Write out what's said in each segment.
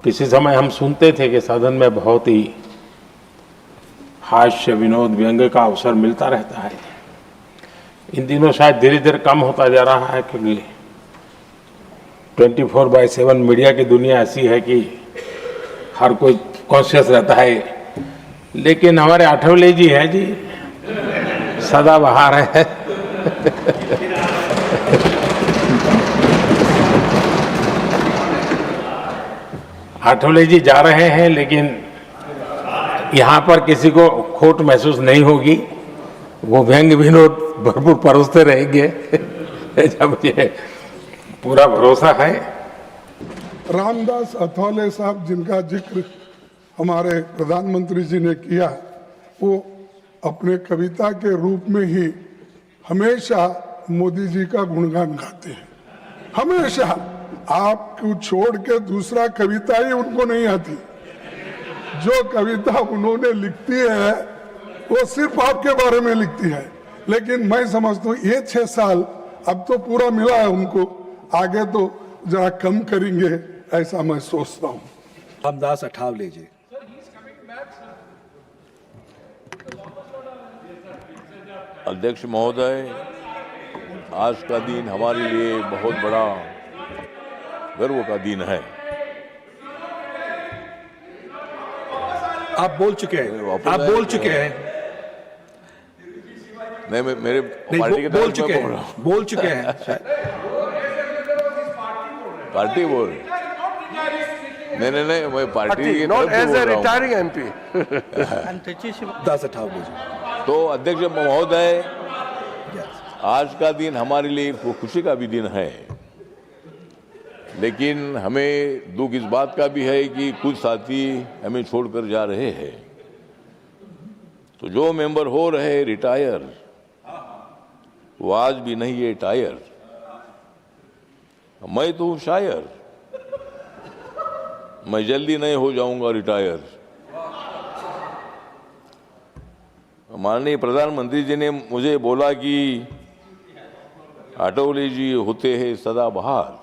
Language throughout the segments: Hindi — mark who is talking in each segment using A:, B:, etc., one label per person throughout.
A: किसी समय हम सुनते थे कि सदन में बहुत ही हास्य विनोद व्यंग्य का अवसर मिलता रहता है। इन दिनों शायद धीरे धीरे कम होता जा रहा है, क्योंकि 24/7 मीडिया की दुनिया ऐसी है कि हर कोई कॉन्शियस रहता है। लेकिन हमारे आठवले जी हैं जी, सदाबहार है। आठवले जी जा रहे हैं, लेकिन यहाँ पर किसी को खोट महसूस नहीं होगी। वो व्यंग्य विनोद भरपूर परोसते रहेंगे। जब ये पूरा भरोसा है।
B: रामदास अठावले साहब जिनका जिक्र हमारे प्रधानमंत्री जी ने किया, वो अपने कविता के रूप में ही हमेशा मोदी जी का गुणगान गाते हैं। हमेशा आपको छोड़ के दूसरा कविता ही उनको नहीं आती। जो कविता उन्होंने लिखती है वो सिर्फ आपके बारे में लिखती है। लेकिन मैं समझता हूँ ये 6 साल अब तो पूरा मिला है उनको, आगे तो जरा कम करेंगे, ऐसा मैं सोचता हूँ।
C: रामदास अठावले जी।
D: अध्यक्ष महोदय, आज का दिन हमारे लिए बहुत बड़ा गर्व का दिन है।
C: आप बोल चुके हैं, आप बोल चुके हैं।
D: नहीं, मेरे पार्टी के
C: बोल चुके हैं, बोल चुके हैं।
D: पार्टी बोल नहीं, मैं पार्टी की
E: नॉट
D: तरफ से
E: एज
D: बोल
E: ए
D: रहा हूं।
E: Retiring MP.
C: रामदास अठावले जी।
D: तो अध्यक्ष महोदय, आज का दिन हमारे लिए खुशी का भी दिन है, लेकिन हमें दुख इस बात का भी है कि कुछ साथी हमें छोड़कर जा रहे हैं। तो जो मेंबर हो रहे रिटायर, वो आज भी नहीं है टायर। मैं तो हूं शायर, मैं जल्दी नहीं हो जाऊंगा रिटायर। माननीय प्रधानमंत्री जी ने मुझे बोला कि आठवले जी होते हैं सदाबहार।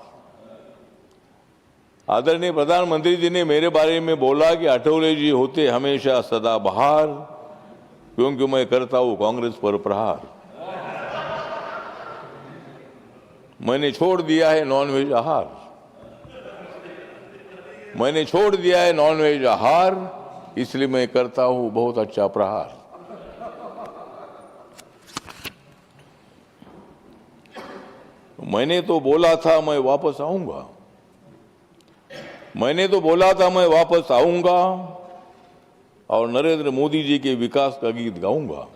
D: आदरणीय प्रधानमंत्री जी ने मेरे बारे में बोला कि आठवले जी होते हमेशा सदाबहार, क्योंकि मैं करता हूं कांग्रेस पर प्रहार। मैंने छोड़ दिया है नॉनवेज आहार, मैंने छोड़ दिया है नॉनवेज आहार, इसलिए मैं करता हूं बहुत अच्छा प्रहार। मैंने तो बोला था मैं वापस आऊंगा, मैंने तो बोला था मैं वापस आऊंगा और नरेंद्र मोदी जी के विकास का गीत गाऊंगा।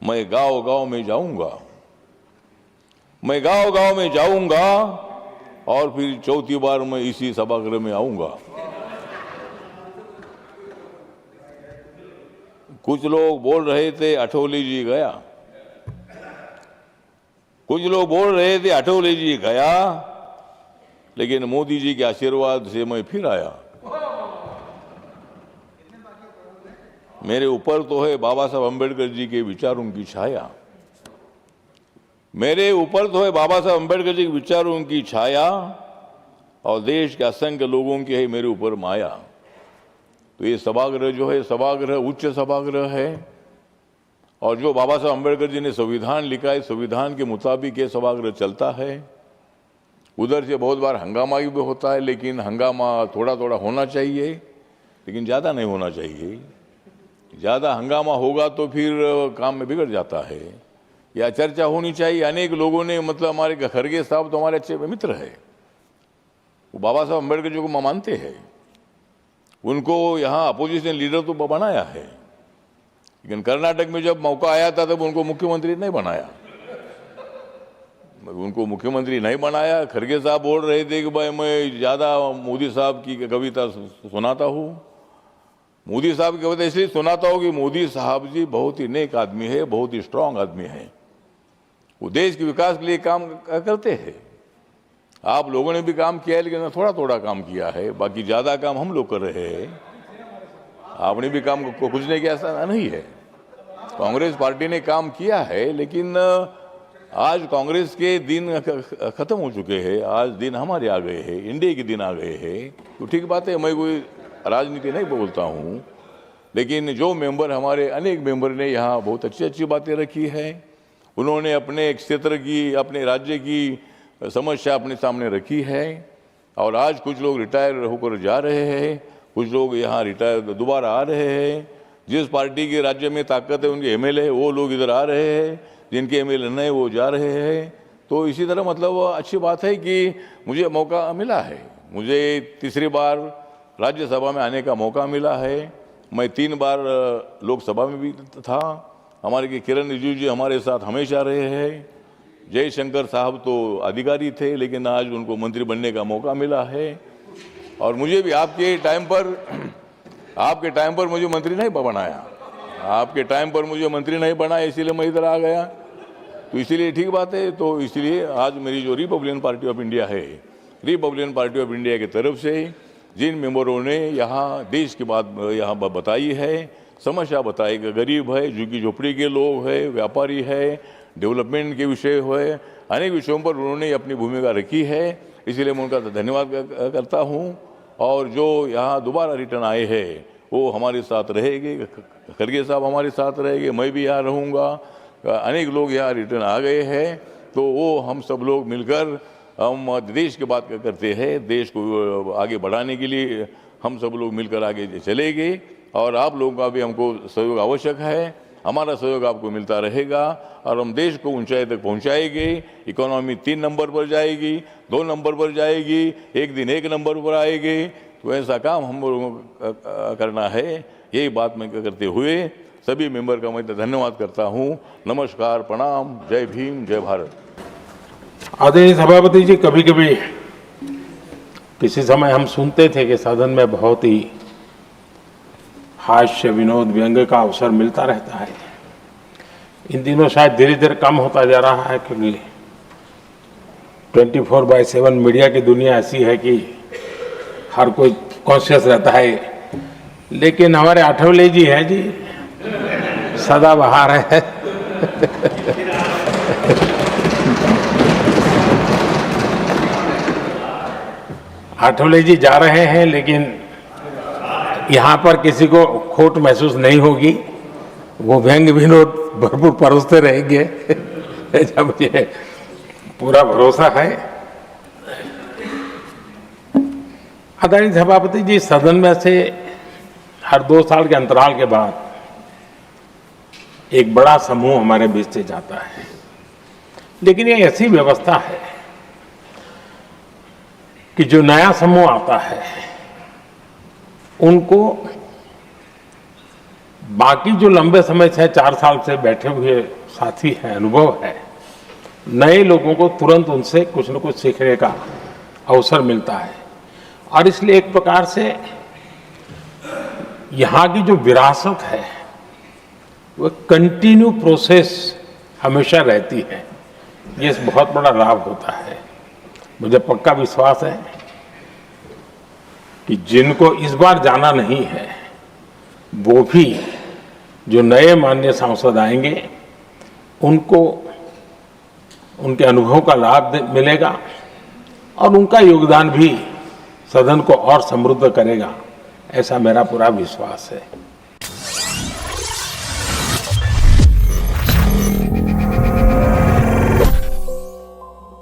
D: मैं गांव गांव में जाऊंगा, मैं गांव गांव में जाऊंगा और फिर चौथी बार मैं इसी सभागृह में आऊंगा। कुछ लोग बोल रहे थे आठवले जी गया, कुछ लोग बोल रहे थे आठवले जी गया, लेकिन मोदी जी के आशीर्वाद से मैं फिर आया। मेरे ऊपर तो है बाबा साहब अम्बेडकर जी के विचारों की छाया, मेरे ऊपर तो है बाबा साहब अम्बेडकर जी के विचारों की छाया, और देश के असंख्य लोगों की है मेरे ऊपर माया। तो ये सभागृह जो है, सभागृह उच्च सभागृह है, और जो बाबा साहब अम्बेडकर जी ने संविधान लिखा है, संविधान के मुताबिक ये सभागृह चलता है। उधर से बहुत बार हंगामा भी होता है, लेकिन हंगामा थोड़ा थोड़ा होना चाहिए, लेकिन ज़्यादा नहीं होना चाहिए। ज़्यादा हंगामा होगा तो फिर काम में बिगड़ जाता है। या चर्चा होनी चाहिए। अनेक लोगों ने, मतलब हमारे खड़गे साहब तो हमारे अच्छे मित्र है, वो बाबा साहब अम्बेडकर जी को मानते हैं, उनको यहाँ अपोजिशन लीडर तो बनाया है, लेकिन कर्नाटक में जब मौका आया था तब उनको मुख्यमंत्री नहीं बनाया, उनको मुख्यमंत्री नहीं बनाया। खड़गे साहब बोल रहे थे कि भाई मैं ज़्यादा मोदी साहब की कविता सुनाता हूँ। मोदी साहब की कविता इसलिए सुनाता हूँ कि मोदी साहब जी बहुत ही नेक आदमी है, बहुत ही स्ट्रांग आदमी है, वो देश के विकास के लिए काम करते हैं। आप लोगों ने भी काम किया है, लेकिन थोड़ा थोड़ा काम किया है, बाकी ज़्यादा काम हम लोग कर रहे हैं। आपने भी काम को कुछ नहीं किया, ऐसा नहीं है। कांग्रेस पार्टी ने काम किया है, लेकिन आज कांग्रेस के दिन खत्म हो चुके हैं, आज दिन हमारे आ गए हैं, इंडिया के दिन आ गए हैं। तो ठीक बात है, मैं कोई राजनीति नहीं बोलता हूँ, लेकिन जो मेंबर, हमारे अनेक मेंबर ने यहाँ बहुत अच्छी अच्छी बातें रखी है। उन्होंने अपने क्षेत्र की, अपने राज्य की समस्या अपने सामने रखी है। और आज कुछ लोग रिटायर होकर जा रहे हैं, कुछ लोग यहाँ रिटायर दोबारा आ रहे हैं। जिस पार्टी के राज्य में ताकत है, उनके एमएलए वो लोग इधर आ रहे हैं, जिनके एमएलए नहीं वो जा रहे हैं। तो इसी तरह मतलब अच्छी बात है कि मुझे मौका मिला है, मुझे तीसरी बार राज्यसभा में आने का मौका मिला है। मैं 3 बार लोकसभा में भी था। हमारे किरण रिजिजू जी हमारे साथ हमेशा रहे हैं। जयशंकर साहब तो अधिकारी थे, लेकिन आज उनको मंत्री बनने का मौका मिला है। और मुझे भी आपके टाइम पर मुझे मंत्री नहीं बनाया, आपके टाइम पर मुझे मंत्री नहीं बनाया, इसीलिए मैं इधर आ गया। तो इसीलिए ठीक बात है। तो इसलिए आज मेरी जो रिपब्लिकन पार्टी ऑफ इंडिया है, रिपब्लिकन पार्टी ऑफ इंडिया की तरफ से जिन मेंबरों ने यहाँ देश की बात यहाँ बताई है, समस्या बताई, गरीब है, झुग्गी झोपड़ी के लोग है, व्यापारी है, डेवलपमेंट के विषय है, अनेक विषयों पर उन्होंने अपनी भूमिका रखी है। इसलिए मैं उनका धन्यवाद करता हूँ। और जो यहाँ दोबारा रिटर्न आए हैं वो हमारे साथ रहेंगे, खड़गे साहब हमारे साथ रहेंगे, मैं भी यहाँ रहूँगा, अनेक लोग यहाँ रिटर्न आ गए हैं। तो वो हम सब लोग मिलकर हम देश की बात करते हैं, देश को आगे बढ़ाने के लिए हम सब लोग मिलकर आगे चलेंगे। और आप लोगों का भी हमको सहयोग आवश्यक है, हमारा सहयोग आपको मिलता रहेगा और हम देश को ऊंचाई तक पहुंचाएंगे। इकोनॉमी 3 नंबर पर जाएगी, 2 नंबर पर जाएगी, एक दिन 1 नंबर पर आएगी। तो ऐसा काम हम लोगों को करना है। यही बात मैं करते हुए सभी मेंबर का मैं धन्यवाद करता हूँ। नमस्कार, प्रणाम, जय भीम, जय भारत।
A: आदरणीय सभापति जी, कभी कभी किसी समय हम सुनते थे कि सदन में बहुत ही हास्य, विनोद, व्यंग्य का अवसर मिलता रहता है। इन दिनों शायद धीरे धीरे कम होता जा रहा है, क्योंकि 24/7 मीडिया की दुनिया ऐसी है कि हर कोई कॉन्शियस रहता है। लेकिन हमारे आठवले जी हैं जी, सदाबहार है। आठवले जी जा रहे हैं, लेकिन यहाँ पर किसी को खोट महसूस नहीं होगी। वो व्यंग्य विनोद भरपूर परोसते रहेंगे, जब मुझे पूरा भरोसा है। आदरणीय सभापति जी, सदन में से हर 2 साल के अंतराल के बाद एक बड़ा समूह हमारे बीच से जाता है। लेकिन ये ऐसी व्यवस्था है कि जो नया समूह आता है उनको बाकी जो लंबे समय से 4 साल से बैठे हुए साथी हैं, अनुभव है, नए लोगों को तुरंत उनसे कुछ न कुछ सीखने का अवसर मिलता है। और इसलिए एक प्रकार से यहाँ की जो विरासत है वो कंटिन्यू प्रोसेस हमेशा रहती है। ये बहुत बड़ा लाभ होता है। मुझे पक्का विश्वास है कि जिनको इस बार जाना नहीं है वो भी जो नए माननीय सांसद आएंगे उनको उनके अनुभव का लाभ मिलेगा और उनका योगदान भी सदन को और समृद्ध करेगा, ऐसा मेरा पूरा विश्वास है।